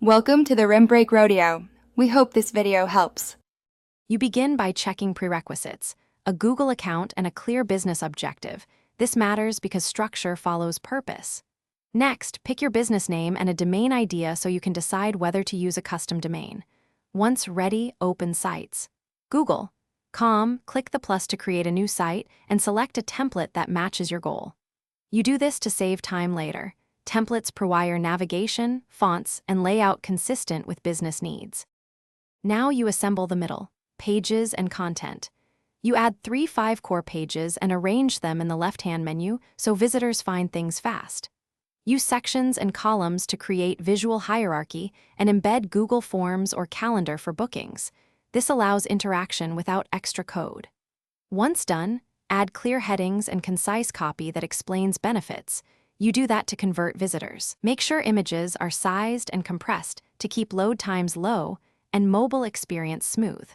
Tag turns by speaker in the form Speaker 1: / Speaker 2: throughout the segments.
Speaker 1: Welcome to the Rim Break Rodeo. We hope this video helps.
Speaker 2: You begin by checking prerequisites, a Google account and a clear business objective. This matters because structure follows purpose. Next, pick your business name and a domain idea so you can decide whether to use a custom domain. Once ready, open sites. Google.com, click the plus to create a new site and select a template that matches your goal. You do this to save time later. Templates require navigation, fonts, and layout consistent with business needs. Now you assemble the middle, pages and content. You add 3-5 core pages and arrange them in the left-hand menu so visitors find things fast. Use sections and columns to create visual hierarchy and embed Google Forms or Calendar for bookings. This allows interaction without extra code. Once done, add clear headings and concise copy that explains benefits. You do that to convert visitors. Make sure images are sized and compressed to keep load times low and mobile experience smooth.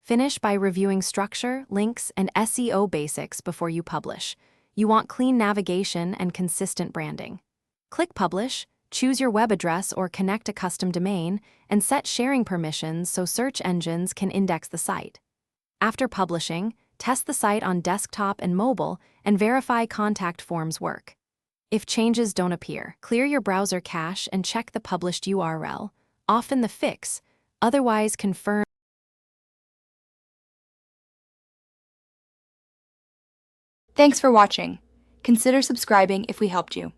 Speaker 2: Finish by reviewing structure, links, and SEO basics before you publish. You want clean navigation and consistent branding. Click Publish, choose your web address or connect a custom domain, and set sharing permissions so search engines can index the site. After publishing, test the site on desktop and mobile and verify contact forms work. If changes don't appear, clear your browser cache and check the published URL, often the fix, otherwise confirm.
Speaker 1: Thanks for watching. Consider subscribing if we helped you.